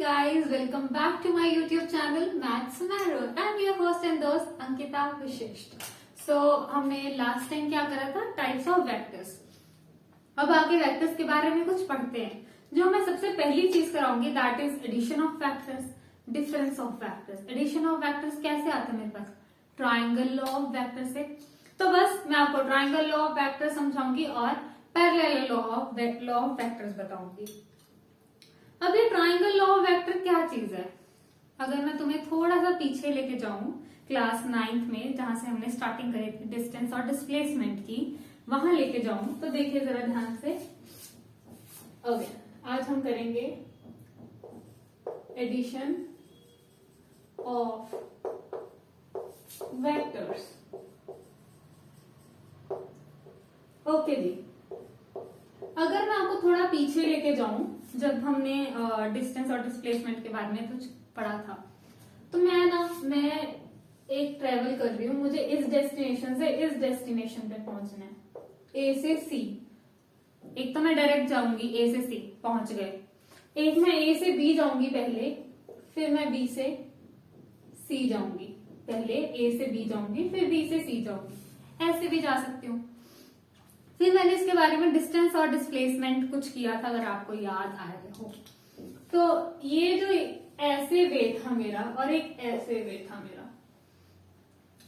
guys, welcome back to my YouTube channel Maths Marrow. I'm your host and दोस्त अंकिता विशिष्ट. So हमने last time क्या करा था, टाइप्स ऑफ वेक्टर्स. अब आगे वेक्टर्स के बारे में कुछ पढ़ते हैं. जो मैं सबसे पहली चीज कराऊंगी that is addition of vectors, difference of vectors. Addition of vectors कैसे आता है मेरे पास, ट्राइंगल लॉ ऑफ वेक्टर से. तो बस मैं आपको ट्राइंगल लॉ ऑफ वेक्टर समझाऊंगी और पैरेलल लॉ ऑफ वेक्टर्स बताऊंगी. अब ये ट्राइंगल लॉ ऑफ वेक्टर क्या चीज है, अगर मैं तुम्हें थोड़ा सा पीछे लेके जाऊं क्लास 9th में, जहां से हमने स्टार्टिंग करी थी डिस्टेंस और डिस्प्लेसमेंट की, वहां लेके जाऊं तो देखिए जरा ध्यान से. ओके, आज हम करेंगे एडिशन ऑफ वेक्टर्स. ओके जी, अगर मैं आपको थोड़ा पीछे लेके जाऊं, जब हमने डिस्टेंस और डिस्प्लेसमेंट के बारे में कुछ पढ़ा था, तो मैं एक ट्रेवल कर रही हूँ, मुझे इस डेस्टिनेशन से इस डेस्टिनेशन पे पहुंचना है, ए से सी. एक तो मैं डायरेक्ट जाऊंगी, ए से सी पहुंच गए. एक मैं ए से बी जाऊंगी पहले, फिर मैं बी से सी जाऊंगी. पहले ए से बी जाऊंगी, फिर बी से सी जाऊंगी. ऐसे भी जा सकती हूँ. फिर मैंने इसके बारे में डिस्टेंस और डिस्प्लेसमेंट कुछ किया था, अगर आपको याद आया हो. तो ये जो ऐसे वे था मेरा और एक ऐसे वे था मेरा,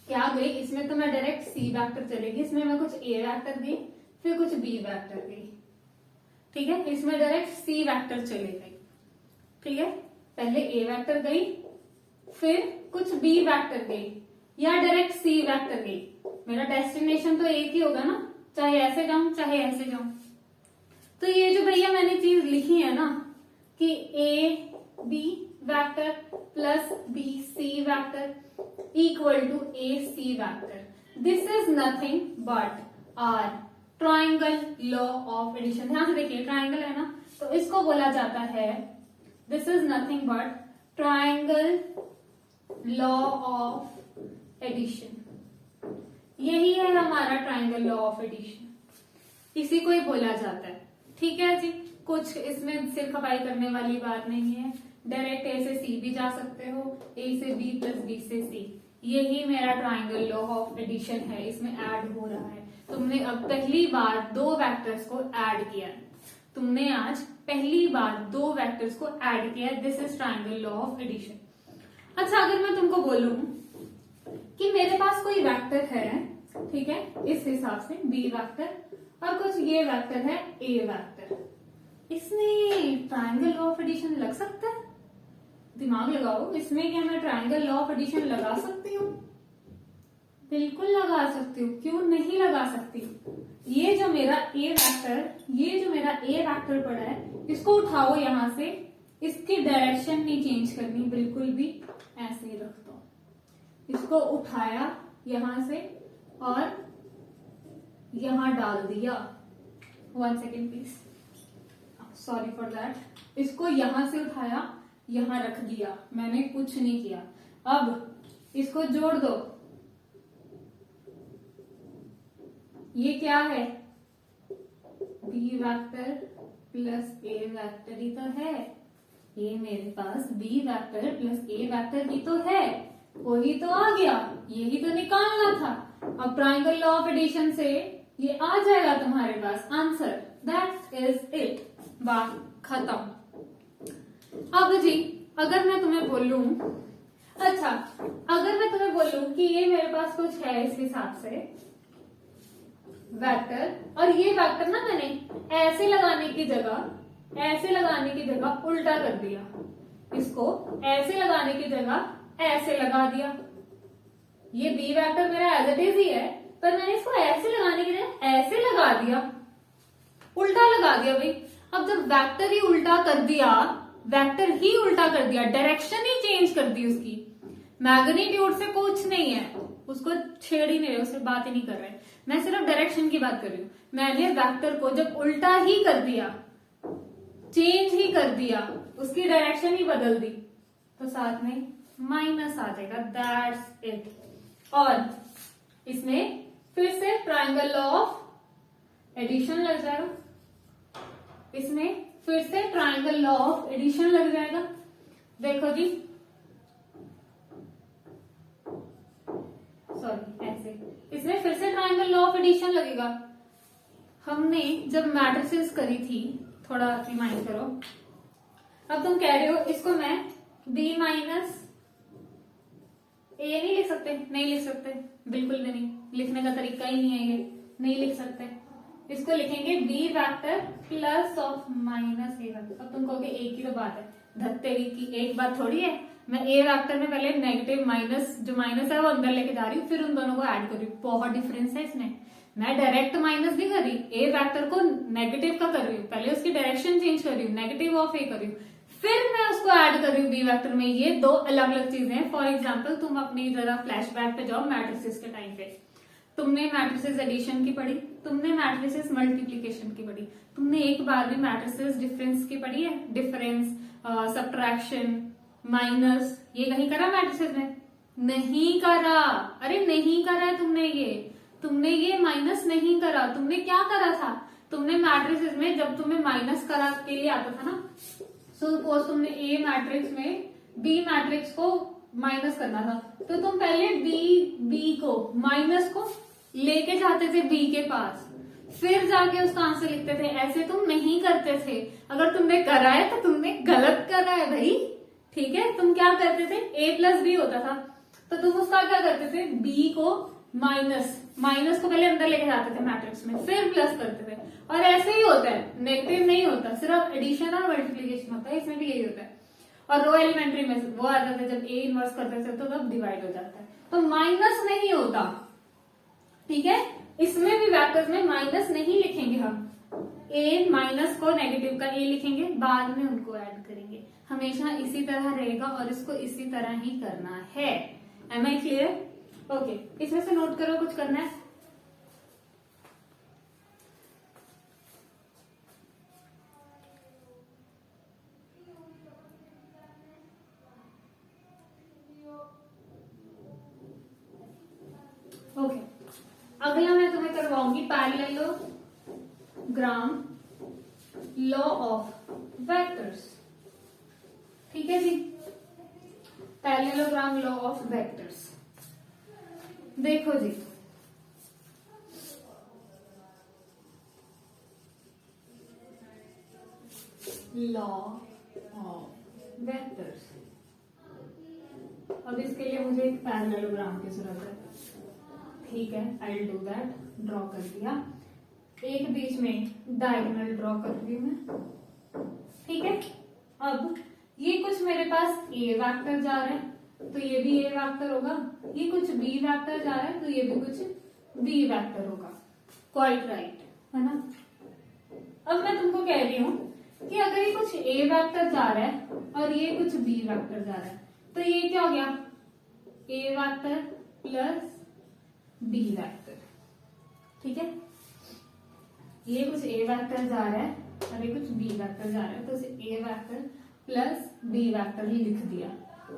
क्या गई इसमें, तो मैं डायरेक्ट सी वेक्टर चलेगी. इसमें मैं कुछ ए वेक्टर दी, फिर कुछ बी वेक्टर दी. ठीक है, इसमें डायरेक्ट सी वेक्टर चले गई. ठीक है, पहले ए वेक्टर गई, फिर कुछ बी वेक्टर गई, या डायरेक्ट सी वेक्टर गई. मेरा डेस्टिनेशन तो एक ही होगा ना, चाहे ऐसे जाऊं चाहे ऐसे जाऊं. तो ये जो भैया मैंने चीज लिखी है ना कि A B vector plus B C vector equal to A C vector, this is nothing but our triangle law of addition. ध्यान से देखिए, ट्राइंगल है ना, तो इसको बोला जाता है, this is nothing but triangle law of addition. यही है हमारा ट्राइंगल लॉ ऑफ एडिशन, इसी को ही बोला जाता है. ठीक है जी, कुछ इसमें सिर खपाई करने वाली बात नहीं है. डायरेक्ट ए से सी भी जा सकते हो, ए से बी प्लस बी से सी. यही मेरा ट्राइंगल लॉ ऑफ एडिशन है, इसमें ऐड हो रहा है. तुमने अब पहली बार दो वेक्टर्स को ऐड किया है, तुमने आज पहली बार दो वेक्टर्स को ऐड किया है. This is triangle law of addition. अच्छा, अगर मैं तुमको बोलूं कि मेरे पास कोई वेक्टर है, ठीक है, इस हिसाब से बी वेक्टर, और कुछ ये वेक्टर है ए वेक्टर, इसमें ट्राइंगल लॉ ऑफ एडिशन लग सकता है? दिमाग लगाओ, इसमें क्या मैं ट्राइंगल लॉ ऑफ एडिशन लगा सकती हूँ? बिल्कुल लगा सकती हूँ, क्यों नहीं लगा सकती. ये जो मेरा ए वेक्टर पड़ा है, इसको उठाओ यहां से, इसकी डायरेक्शन नहीं चेंज करनी बिल्कुल भी, ऐसे ही रख दो. इसको उठाया यहां से और यहां डाल दिया. 1 second please, sorry for that. इसको यहां से उठाया, यहां रख दिया, मैंने कुछ नहीं किया. अब इसको जोड़ दो, ये क्या है, बी वेक्टर प्लस ए वेक्टर ही तो है. ये मेरे पास बी वेक्टर प्लस ए वेक्टर ही तो है, वही तो आ गया, यही तो निकालना था. अब ट्राइंगल लॉ ऑफ एडिशन से ये आ जाएगा तुम्हारे पास आंसर. दैट इज इट, बात खत्म. अब जी, अगर मैं तुम्हें बोलूं, अच्छा, अगर मैं तुम्हें बोलूं कि ये मेरे पास कुछ है इस हिसाब से वेक्टर, और ये वेक्टर ना मैंने ऐसे लगाने की जगह उल्टा कर दिया, इसको ऐसे लगाने की जगह ऐसे लगा दिया. ये बी वेक्टर मेरा एज इट इज ही है, पर मैंने इसको ऐसे लगाने की जगह ऐसे लगा दिया, उल्टा लगा दिया भाई. अब जब वेक्टर ही उल्टा कर दिया, डायरेक्शन ही चेंज कर दी उसकी, मैग्नीट्यूड से कुछ नहीं है, उसको छेड़ ही नहीं रहे, उससे बात ही नहीं कर रहे. मैं सिर्फ डायरेक्शन की बात कर रही हूँ. मैंने वेक्टर को जब उल्टा ही कर दिया, चेंज ही कर दिया, उसकी डायरेक्शन ही बदल दी, तो साथ में माइनस आ जाएगा. That's it. और इसमें फिर से ट्राइंगल लॉ ऑफ एडिशन लग जाएगा, इसमें फिर से ट्राइंगल लॉ ऑफ एडिशन लग जाएगा. देखो जी, सॉरी ऐसे, इसमें फिर से ट्रायंगल लॉ ऑफ एडिशन लगेगा। हमने जब मैट्रिसेस करी थी, थोड़ा रिमाइंड करो। अब तुम कह रहे हो इसको मैं b माइनस ए नहीं लिख सकते? नहीं लिख सकते, बिल्कुल भी नहीं, लिखने का तरीका ही नहीं है ये, नहीं लिख सकते। इसको लिखेंगे B vector plus of minus A vector. अब तुम कहोगे एक ही तो बात है, धत्तेरी की एक बात थोड़ी है। मैं ए वैक्टर में पहले नेगेटिव माइनस, जो माइनस है वो अंदर लेके जा रही हूँ, फिर उन दोनों को ऐड कर रही हूँ। बहुत डिफरेंस है इसमें। मैं डायरेक्ट माइनस नहीं कर रही, ए वैक्टर को नेगेटिव का कर रही हूँ, पहले उसकी डायरेक्शन चेंज कर रही हूँ, नेगेटिव ऑफ ए कर रही हूँ, फिर मैं उसको ऐड कर रही हूँ बी वेक्टर में। ये दो अलग अलग चीजें हैं। फॉर एग्जांपल तुम अपनी जरा फ्लैशबैक पे जाओ मैट्रिसेस के टाइम पे। तुमने मैट्रिसेस एडिशन की पढ़ी, तुमने मैट्रिसेस मल्टीप्लिकेशन की पढ़ी, तुमने एक बार भी मैट्रिसेस डिफरेंस की पढ़ी है? डिफरेंस, सब्ट्रैक्शन, माइनस, ये कहीं करा मैट्रिसेस में? नहीं करा। अरे नहीं करा है तुमने ये माइनस नहीं करा। तुमने क्या करा था? तुमने मैट्रिसेस में जब तुम्हें माइनस करा के लिए आता था ना, सपोज तुमने ए मैट्रिक्स में बी मैट्रिक्स को माइनस करना था, तो तुम पहले बी को माइनस को लेके जाते थे बी के पास, फिर जाके उसका आंसर लिखते थे। ऐसे तुम नहीं करते थे। अगर तुमने करा है तो तुमने गलत करा है भाई, ठीक है। तुम क्या करते थे, ए प्लस बी होता था, तो तुम उसका क्या करते थे, बी को माइनस को पहले अंदर लेके जाते थे मैट्रिक्स में, फिर प्लस करते थे। और ऐसे ही होता है, नेगेटिव नहीं होता, सिर्फ एडिशन और मल्टीप्लिकेशन होता है, इसमें भी यही होता है। और रो एलिमेंट्री में वो आता था जब ए इनवर्स करते थे तो तब डिवाइड हो जाता है, तो माइनस नहीं होता, ठीक है। इसमें भी वेक्टर्स में माइनस नहीं लिखेंगे हम, ए माइनस को नेगेटिव का ए लिखेंगे, बाद में उनको ऐड करेंगे। हमेशा इसी तरह रहेगा और इसको इसी तरह ही करना है। M I clear? ओके, इसमें से नोट करो, कुछ करना है? ओके, अगला मैं तुम्हें करवाऊंगी पैरेललोग्राम लॉ ऑफ वेक्टर्स, ठीक है जी। पैरेललोग्राम लॉ ऑफ वेक्टर्स, देखो जी, लॉ ऑफ वेक्टर्स। अब इसके लिए मुझे एक पैरेललोग्राम की जरूरत है, ठीक है। I will do that. Draw कर दिया, एक बीच में डायगोनल ड्रॉ कर रही हूं मैं, ठीक है। अब ये कुछ मेरे पास ए वेक्टर जा रहा है, तो ये भी ए वेक्टर होगा। ये कुछ बी वेक्टर जा रहा है, तो ये भी कुछ बी वेक्टर होगा। क्वाइट राइट, है ना। अब मैं तुमको कह रही हूं कि अगर ये कुछ ए वेक्टर जा रहा है और ये कुछ बी वेक्टर जा रहा है, तो ये क्या हो गया, ए वेक्टर प्लस बी वेक्टर, ठीक है। ये कुछ ए वेक्टर जा रहा है और ये कुछ बी वेक्टर जा रहा है, तो इसे ए वेक्टर प्लस बी वेक्टर ही लिख दिया।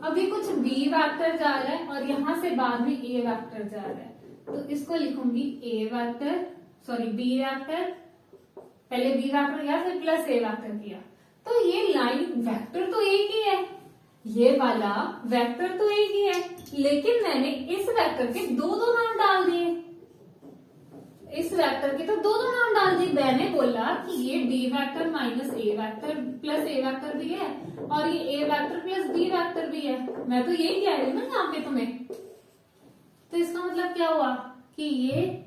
अभी कुछ बी वेक्टर जा रहा है और यहां से बाद में ए वेक्टर जा रहा है, तो इसको लिखूंगी ए वेक्टर, सॉरी बी वेक्टर, पहले बी वेक्टर किया फिर प्लस ए वेक्टर किया, तो ये लाइन वेक्टर तो एक ही है, ये वाला वेक्टर तो एक ही है, लेकिन मैंने इस वेक्टर के दो नाम डाल दिए। इस वेक्टर के तो दो नाम डाल दिए। मैंने बोला कि ये बी वेक्टर माइनस ए वेक्टर प्लस ए वेक्टर भी है और ये ए वेक्टर प्लस बी वेक्टर भी है। मैं तो यही कह रही हूँ ना यहाँ पे तुम्हें। तो इसका मतलब क्या हुआ कि ये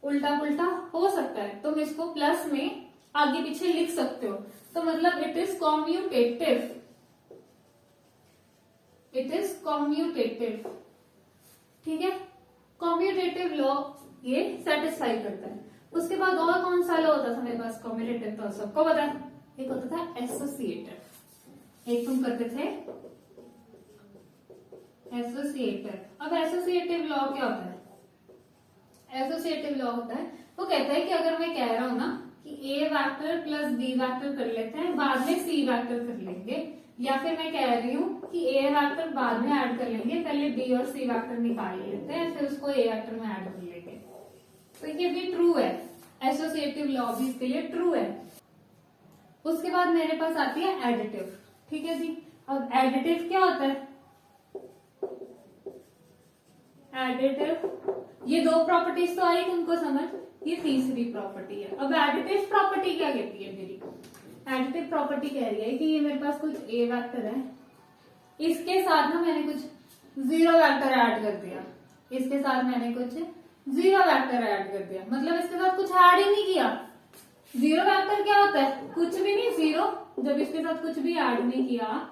उल्टा पुल्टा हो सकता है, तुम इसको प्लस में आगे पीछे लिख सकते हो, तो मतलब it is commutative, it is commutative, ठीक है। कॉम्यूटेटिव लॉ ये सेटिस्फाई करता है। उसके बाद और कौन सा लॉ होता था मेरे पास कॉम्यूटेटिव, तो सबको पता है, एक होता था एसोसिएटिव, एक तुम करते थे एसोसिएटिव। अब एसोसिएटिव लॉ क्या होता है, एसोसिएटिव लॉ होता है, वो कहता है कि अगर मैं कह रहा हूं ना कि ए वेक्टर प्लस बी वेक्टर कर लेते हैं, बाद में सी वेक्टर कर लेंगे, या फिर मैं कह रही हूँ कि ए वेक्टर बाद में ऐड कर लेंगे, पहले बी और सी वेक्टर निकाल लेते हैं, फिर उसको ए वेक्टर में ऐड कर लेंगे, तो ये भी ट्रू है। एसोसिएटिव लॉ भी इसके लिए ट्रू है। उसके बाद मेरे पास आती है एडिटिव, ठीक है जी। अब एडिटिव क्या होता है? एडिटिव, ये दो प्रॉपर्टीज तो आई तुमको समझ, ये तीसरी प्रॉपर्टी है। अब एडिटिव प्रॉपर्टी क्या कहती है मेरी? एडिटिव प्रॉपर्टी कह रही है कि ये मेरे पास कुछ ए वेक्टर है, इसके साथ ना मैंने कुछ जीरो वेक्टर ऐड कर दिया, इसके साथ मैंने कुछ जीरो वेक्टर ऐड कर दिया, मतलब इसके साथ कुछ ऐड ही नहीं किया। जीरो वेक्टर क्या होता है? कुछ भी नहीं, जीरो। जब इसके साथ कुछ भी ऐड नहीं किया,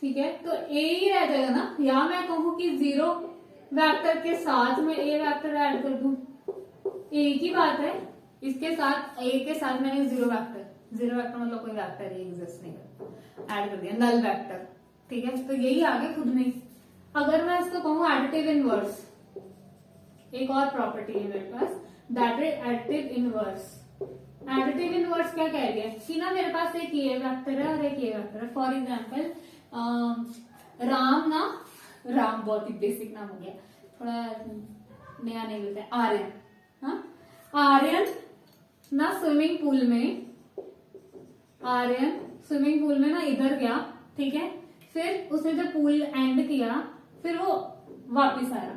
ठीक है, तो ए ही रह जाएगा ना। या मैं कहूं कि जीरो वेक्टर के साथ मैं ए वेक्टर ऐड कर दूं, एक ही बात है। इसके साथ ए के साथ मैंने जीरो वेक्टर मतलब कोई वेक्टर ही एग्जिस्ट नहीं करता, ऐड कर दिया, नल वेक्टर, ठीक है। तो यही आगे खुद में। अगर मैं इसको कहूँ एडिटिव इनवर्स, एक और प्रॉपर्टी है मेरे पास, that is additive inverse. Additive inverse क्या कह रही है कि ना मेरे पास एक ये वेक्टर है और एक ये वेक्टर है। फॉर एग्जाम्पल राम बहुत ही बेसिक नाम हो गया, थोड़ा नया नहीं मिलता है, आर्यन। हाँ, आर्यन ना स्विमिंग पूल में ना इधर गया, ठीक है, फिर उसने जब पूल एंड किया फिर वो वापिस आया।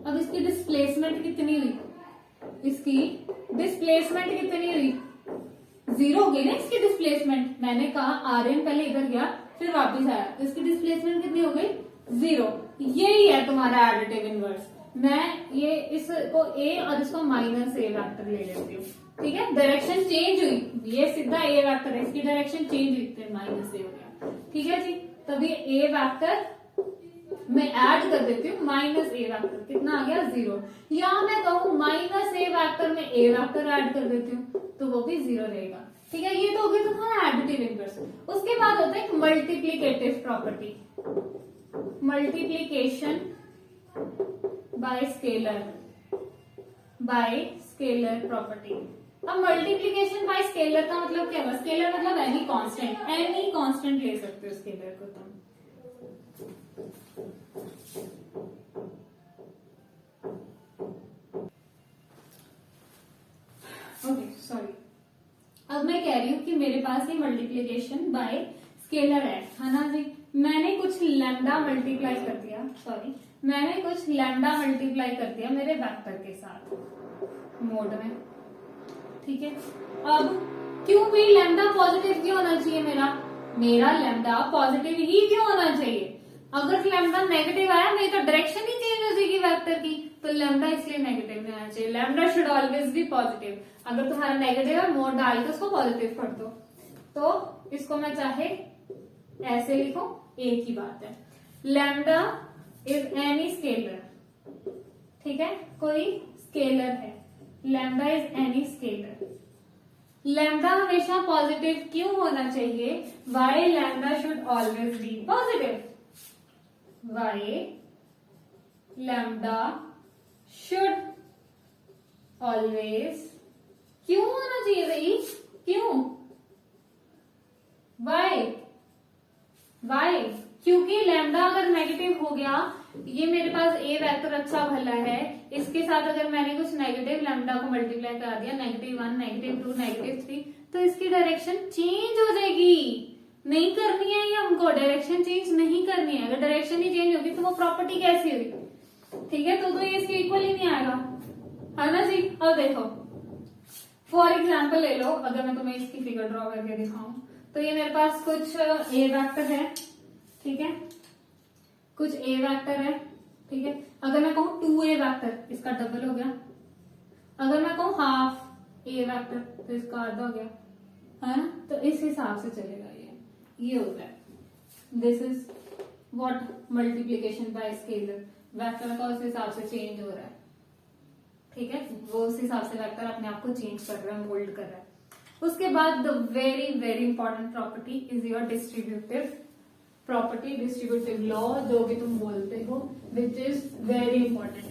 अब इसकी डिस्प्लेसमेंट कितनी हुई? इसकी डिस्प्लेसमेंट कितनी हुई? जीरो हो गई ना इसकी डिस्प्लेसमेंट। मैंने कहा आर्यन पहले इधर गया फिर वापिस आया, तो इसकी डिस्प्लेसमेंट कितनी हो गई? जीरो। यही है तुम्हारा एडिटिव इनवर्स। मैं ये इसको ए और इसको माइनस ए वेक्टर ले लेती हूँ, ठीक है। डायरेक्शन चेंज हुई, ये सीधा ए वेक्टर है, इसकी डायरेक्शन चेंज हुई तो माइनस ए हो गया, ठीक है जी। तब ये ए वेक्टर मैं ऐड कर देती हूँ, माइनस ए वेक्टर कितना आ गया? जीरो। या मैं कहूँ माइनस ए वेक्टर में ए वेक्टर ऐड कर देती हूँ तो वो भी जीरो रहेगा, ठीक है। ये तो हो गया तुम्हारा एडिटिव इनवर्स। उसके बाद होता है multiplicative property, multiplication bye scalar property. अब मल्टीप्लीकेशन बाय स्केलर का मतलब क्या है? स्केलर मतलब एनी कांस्टेंट ले सकते हो स्केलर को तुम। Okay, sorry. अब मैं कह रही हूँ कि मेरे पास ये मल्टीप्लीकेशन बाय स्केलर है ना जी। मैंने कुछ लैम्डा मल्टीप्लाई कर दिया, मेरे वेक्टर के साथ मोड में, ठीक है। अब क्यों भी लैम्डा पॉजिटिव क्यों होना चाहिए? मेरा लैम्डा पॉजिटिव ही क्यों होना चाहिए? अगर लैम्डा नेगेटिव आया मेरी तो डायरेक्शन ही चेंज हो जाएगी वेक्टर की, तो लैम्डा इसलिए नेगेटिव नहीं आना चाहिए। Lambda should always be positive. अगर तुम्हारा नेगेटिव है, मोड डाल के उसको पॉजिटिव कर दो, तो इसको मैं चाहे ऐसे लिखूं, एक ही बात है। लैम्डा इज एनी स्केलर, ठीक है, कोई स्केलर है, lambda is any scalar. Lambda हमेशा पॉजिटिव क्यों होना चाहिए? Why lambda should always be positive, why lambda should always क्यों होना चाहिए भाई? क्यों? वाई क्योंकि लैम्डा अगर नेगेटिव हो गया, ये मेरे पास ए वेक्टर अच्छा भला है, इसके साथ अगर मैंने कुछ नेगेटिव लैम्डा को मल्टीप्लाई करा दिया, -1, -2, -3, तो इसकी डायरेक्शन चेंज हो जाएगी। नहीं करनी है ये हमको, डायरेक्शन चेंज नहीं करनी है। अगर डायरेक्शन ही चेंज होगी तो वो प्रॉपर्टी कैसी होगी? ठीक है, तो ये इसके इक्वल ही नहीं आएगा, है ना जी। अब देखो, फॉर एग्जाम्पल ले लो, अगर मैं तुम्हें इसकी फिगर ड्रॉ करके दिखाऊं, तो ये मेरे पास कुछ ए वेक्टर है, ठीक है, कुछ ए वेक्टर है, ठीक है। अगर मैं कहूँ 2a वेक्टर, इसका डबल हो गया। अगर मैं कहूँ हाफ ए वेक्टर, तो इसका आधा हो गया, है ना। तो इस हिसाब से चलेगा, ये होता है। This is what multiplication bye scalar. Vector का उस हिसाब से चेंज हो रहा है, ठीक है, वो उस हिसाब से वेक्टर अपने आप को चेंज कर रहा है, मोल्ड कर रहा है। उसके बाद the very very important property is your distributive property, distributive law, जो भी तुम बोलते हो, which is very important.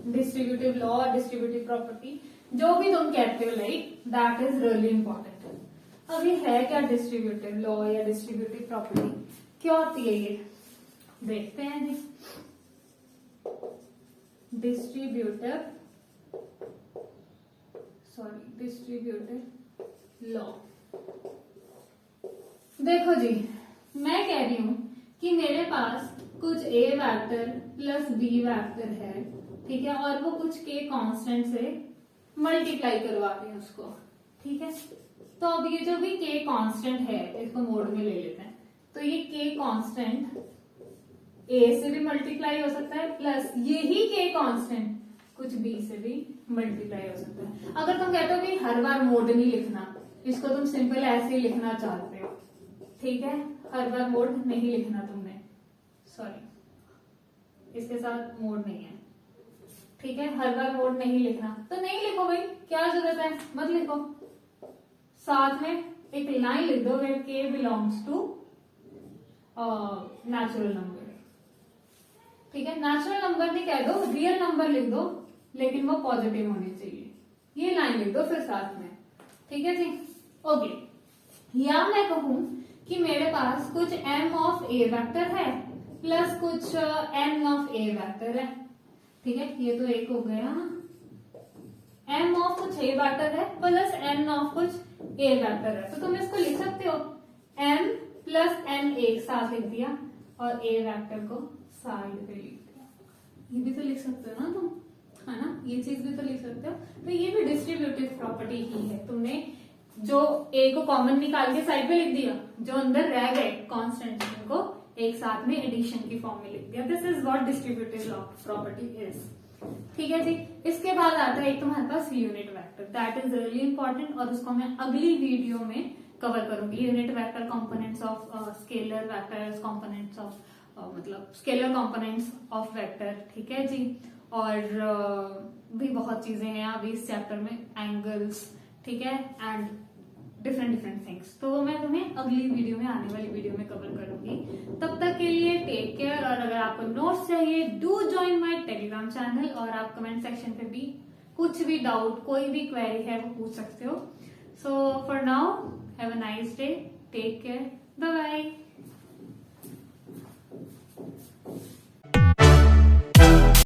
Distributive law, distributive property, जो भी तुम कहते हो, like that is really important. अब ये है क्या डिस्ट्रीब्यूटिव लॉ या डिस्ट्रीब्यूटिव प्रॉपर्टी? क्या होती है ये? देखते हैं जी। डिस्ट्रीब्यूटिव लॉ, देखो जी, मैं कह रही हूं कि मेरे पास कुछ ए वेक्टर प्लस बी वेक्टर है, ठीक है, और वो कुछ के कांस्टेंट से मल्टीप्लाई करवा रही हूं उसको, ठीक है। तो अब ये जो भी के कांस्टेंट है इसको मोड में ले लेते हैं। तो ये के कांस्टेंट ए से भी मल्टीप्लाई हो सकता है प्लस यही के कांस्टेंट कुछ बी से भी मल्टीप्लाई हो सकता है। अगर तुम कहते हो कि हर बार मोड नहीं लिखना, इसको तुम सिंपल ऐसे ही लिखना चाहते हो, ठीक है, हर बार मोड नहीं लिखना तुमने, सॉरी इसके साथ मोड नहीं है, ठीक है, हर बार मोड नहीं लिखना तो नहीं लिखो भाई, क्या जरूरत है, मत लिखो। साथ में एक लाइन लिख दो वेयर के बिलोंग्स टू नेचुरल नंबर, ठीक है। नेचुरल नंबर नहीं कह दो, रियल नंबर लिख दो, लेकिन वो पॉजिटिव होनी चाहिए, ये लाइन लिख दो फिर साथ में, ठीक है जी। ओके, या मैं कहूं कि मेरे पास कुछ m ऑफ a वेक्टर है प्लस कुछ n ऑफ a वेक्टर है, ठीक है, ये तो एक हो गया, m ऑफ कुछ a वेक्टर है प्लस n ऑफ कुछ a वेक्टर है, तो तुम इसको लिख सकते हो m प्लस n एक साथ लिख दिया और a वेक्टर को साइड पे लिख दिया, ये भी तो लिख सकते हो ना तुम, है ना, ये चीज भी तो लिख सकते हो। तो ये भी डिस्ट्रीब्यूटिव प्रॉपर्टी ही है, तुमने जो a को कॉमन निकाल के साइड पे लिख दिया, जो अंदर रह गए कांस्टेंट को एक साथ में एडिशन की फॉर्म में लिख दिया। This is what distributive property is, ठीक है जी। इसके बाद आता है एक तुम्हारे पास unit vector, that is really important और उसको मैं अगली वीडियो में कवर करूंगी। Unit vector components of scalar vectors, components of मतलब स्केलर कंपोनेंट्स ऑफ वेक्टर, ठीक है जी। और भी बहुत चीजें हैं अभी इस चैप्टर में, एंगल्स, ठीक है, एंड डिफरेंट थिंग्स, तो मैं तुम्हें अगली वीडियो में, आने वाली वीडियो में कवर करूंगी। तब तक के लिए टेक केयर, और अगर आपको नोट्स चाहिए do join my Telegram channel, और आप कमेंट सेक्शन पे भी कुछ भी डाउट, कोई भी क्वेरी है वो पूछ सकते हो। So for now have a nice day, take care, bye bye.